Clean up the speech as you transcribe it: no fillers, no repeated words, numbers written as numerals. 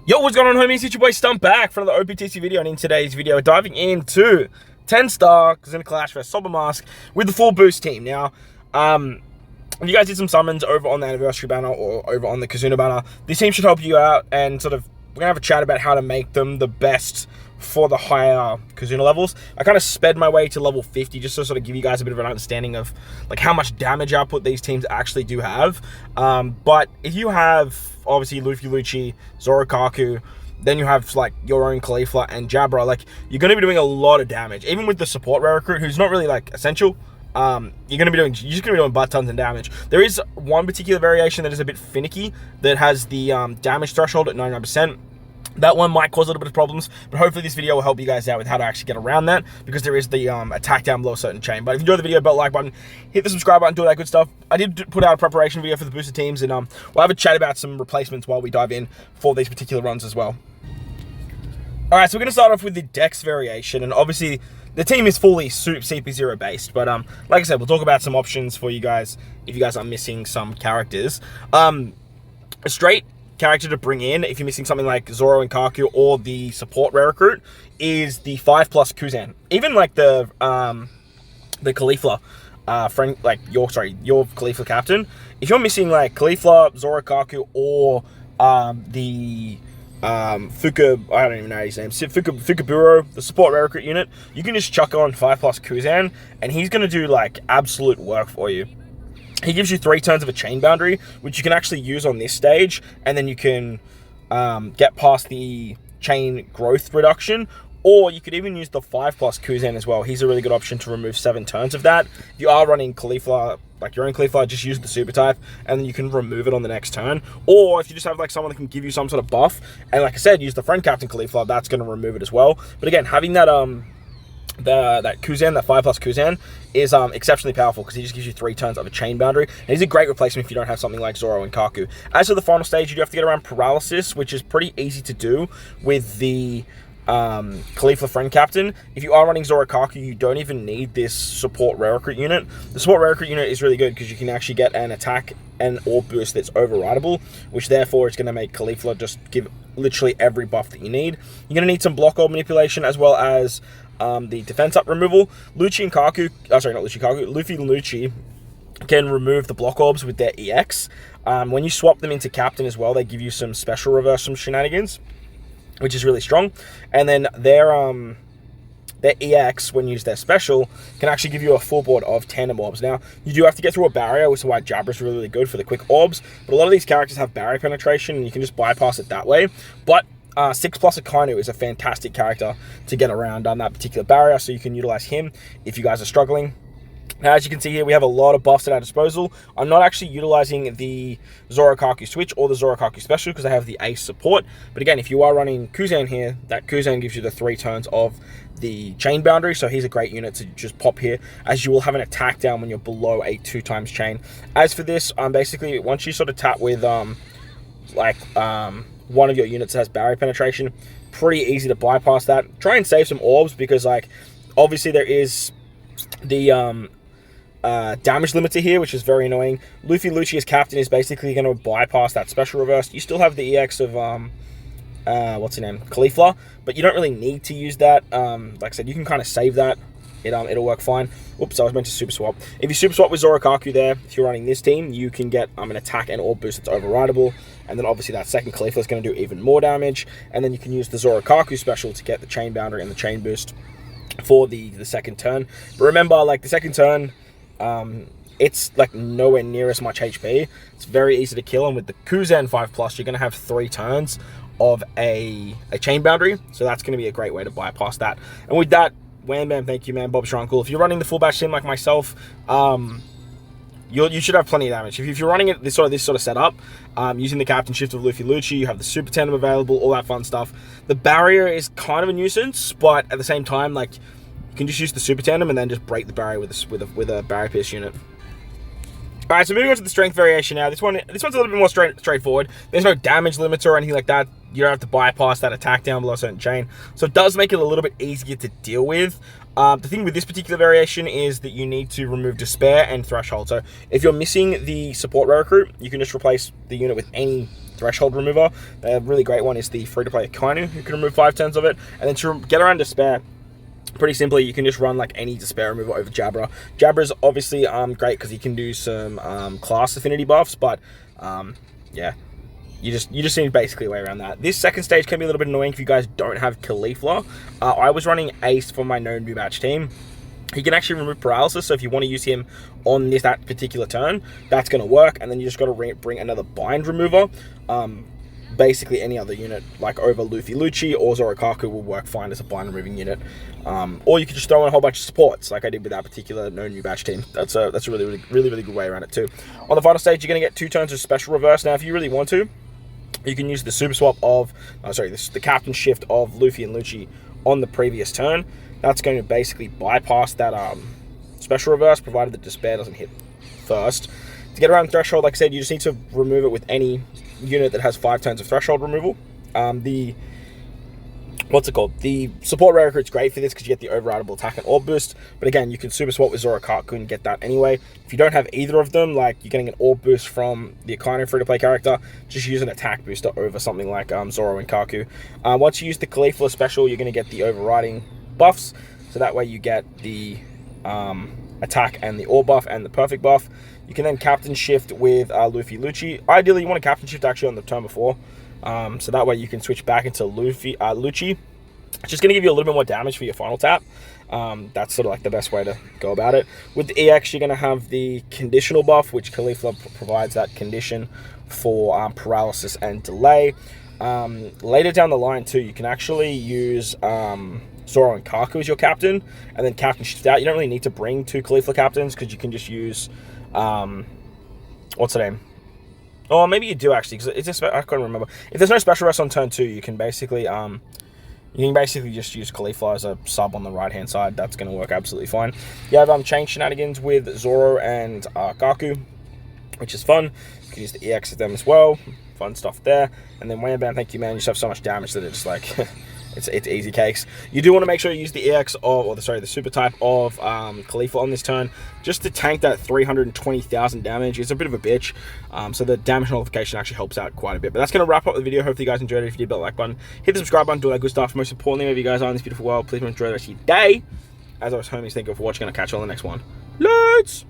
Yo, what's going on, homies? It's your boy Stump back for another OPTC video, and in today's video, we're diving into 10-star Kizuna Clash vs Soba Mask with the full boost team. Now, if you guys did some summons over on the anniversary banner or over on the Kizuna banner, this team should help you out, and sort of we're gonna have a chat about how to make them the best for the higher Kizuna levels. I kind of sped my way to level 50 just to sort of give you guys a bit of an understanding of like how much damage output these teams actually do have. But if you have obviously Luffy Lucci, Zorokaku, then you have like your own Caulifla and Jabra, like you're going to be doing a lot of damage. Even with the support rare recruit, who's not really like essential, you're just gonna be doing butt tons of damage. There is one particular variation that is a bit finicky that has the damage threshold at 99%. That one might cause a little bit of problems, but hopefully this video will help you guys out with how to actually get around that, because there is the attack down below a certain chain. But if you enjoyed the video, bell like button, hit the subscribe button, do all that good stuff. I did put out a preparation video for the boosted teams, and we'll have a chat about some replacements while we dive in for these particular runs as well. Alright, so we're going to start off with the Dex variation, and obviously the team is fully CP0 based, but like I said, we'll talk about some options for you guys if you guys are missing some characters. A straight character to bring in if you're missing something like Zoro and Kaku or the support rare recruit is the 5+ Kuzan. Even like the Caulifla friend, like your Caulifla captain. If you're missing like Caulifla, Zoro, Kaku, or the Fuka, I don't even know his name, Fukaburo, the support rare recruit unit, you can just chuck on 5+ Kuzan and he's gonna do like absolute work for you. He gives you 3 turns of a chain boundary, which you can actually use on this stage, and then you can get past the chain growth reduction, or you could even use the 5+ Kuzan as well. He's a really good option to remove 7 turns of that. If you are running Caulifla, like your own Caulifla, just use the super type, and then you can remove it on the next turn. Or if you just have like someone that can give you some sort of buff, and like I said, use the friend captain Caulifla, that's going to remove it as well. But again, having that that Kuzan, that 5+ Kuzan, is exceptionally powerful because he just gives you 3 turns of a chain boundary, and he's a great replacement if you don't have something like Zoro and Kaku. As for the final stage, you do have to get around paralysis, which is pretty easy to do with the Caulifla friend captain. If you are running Zoro Kaku, you don't even need this support rare recruit unit. The support rare recruit unit is really good because you can actually get an attack and orb boost that's overrideable, which therefore is going to make Caulifla just give literally every buff that you need. You're going to need some block orb manipulation as well as the defense up removal. Lucci and Kaku, sorry, not Lucci, Kaku, Luffy and Lucci can remove the block orbs with their EX. When you swap them into captain as well, they give you some special reverse from shenanigans, which is really strong. And then their EX, when you use their special, can actually give you a full board of tandem orbs. Now, you do have to get through a barrier, which is why Jabra is really, really good for the quick orbs, but a lot of these characters have barrier penetration, and you can just bypass it that way. But 6+ Akainu is a fantastic character to get around on that particular barrier, so you can utilize him if you guys are struggling. Now, as you can see here, we have a lot of buffs at our disposal. I'm not actually utilizing the Zoro Kaku switch or the Zoro Kaku special because I have the ace support. But again, if you are running Kuzan here, that Kuzan gives you the 3 turns of the chain boundary, so he's a great unit to just pop here, as you will have an attack down when you're below a 2x chain. As for this, basically, once you sort of tap with one of your units that has barrier penetration, pretty easy to bypass that. Try and save some orbs because, like, obviously there is the damage limiter here, which is very annoying. Luffy Lucci as captain is basically going to bypass that special reverse. You still have the EX of what's her name, Caulifla, but you don't really need to use that. Like I said, you can kind of save that. It'll work fine. Oops, I was meant to super swap. If you super swap with Zoro Kaku there, if you're running this team, you can get an attack and orb boost that's overrideable. And then obviously that second Caulifla is going to do even more damage. And then you can use the Zoro Kaku special to get the chain boundary and the chain boost for the second turn. But remember, like the second turn, it's like nowhere near as much HP. It's very easy to kill, and with the Kuzan 5+, you're going to have 3 turns of a chain boundary. So that's going to be a great way to bypass that. And with that, wham bam, thank you man, Bob's your uncle. If you're running the full batch team like myself, you should have plenty of damage. If you're running it this sort of setup, using the captain shift of Luffy Lucci, you have the super tandem available, all that fun stuff. The barrier is kind of a nuisance, but at the same time, like, you can just use the super tandem and then just break the barrier with a barrier pierce unit. Alright, so moving on to the strength variation now. This one's a little bit more straightforward. There's no damage limiter or anything like that. You don't have to bypass that attack down below a certain chain. So it does make it a little bit easier to deal with. The thing with this particular variation is that you need to remove Despair and Threshold. So if you're missing the support rare recruit, you can just replace the unit with any threshold remover. A really great one is the free-to-play Kainu, who can remove 5 turns of it. And then to get around Despair, pretty simply, you can just run like any Despair remover over Jabra. Jabra is obviously great because he can do some class affinity buffs, but yeah, you just need basically a way around that. This second stage can be a little bit annoying if you guys don't have Caulifla. I was running Ace for my no new match team. He can actually remove paralysis, so if you want to use him on that particular turn, that's going to work. And then you just got to bring another bind remover. Basically any other unit, like over Luffy Lucci or Zorokaku, will work fine as a bind removing unit. Or you could just throw in a whole bunch of supports, like I did with that particular no new batch team. That's a really good way around it too. On the final stage, you're going to get 2 turns of special reverse. Now, if you really want to, you can use the super swap of, the captain shift of Luffy and Lucci on the previous turn. That's going to basically bypass that special reverse, provided the Despair doesn't hit first. To get around Threshold, like I said, you just need to remove it with any unit that has 5 turns of Threshold removal. The support rare recruit's great for this because you get the overrideable attack and orb boost. But again, you can super swap with Zorokaku and get that anyway. If you don't have either of them, like you're getting an orb boost from the Akainu free-to-play character, just use an attack booster over something like Zoro and Kaku. Once you use the Caulifla special, you're going to get the overriding buffs. So that way you get the attack and the orb buff and the perfect buff. You can then captain shift with Luffy Lucci. Ideally, you want to captain shift actually on the turn before. So that way you can switch back into Lucci. It's just going to give you a little bit more damage for your final tap. That's sort of like the best way to go about it. With the EX, you're going to have the conditional buff, which Caulifla provides that condition for paralysis and delay. Later down the line too, you can actually use Zoro and Kaku as your captain, and then captain shift out. You don't really need to bring 2 Caulifla captains because you can just use what's the name? Oh, maybe you do actually, because I can't remember. If there's no special rest on turn 2, you can basically just use Caulifla as a sub on the right hand side. That's going to work absolutely fine. You have chain shenanigans with Zoro and Kaku, which is fun. You can use the EX with them as well. Fun stuff there. And then Wham Bam, thank you, man. You just have so much damage that it's like it's easy cakes. You do want to make sure you use the EX the super type of Caulifla on this turn, just to tank that 320,000 damage. It's a bit of a bitch, so the damage notification actually helps out quite a bit. But that's going to wrap up the video. Hopefully you guys enjoyed it. If you did, hit the like button, hit the subscribe button, do all that good stuff. Most importantly, wherever you guys are in this beautiful world, please enjoy the rest of your day. As I was homies, thank you for watching, and I'll catch you on the next one. Let's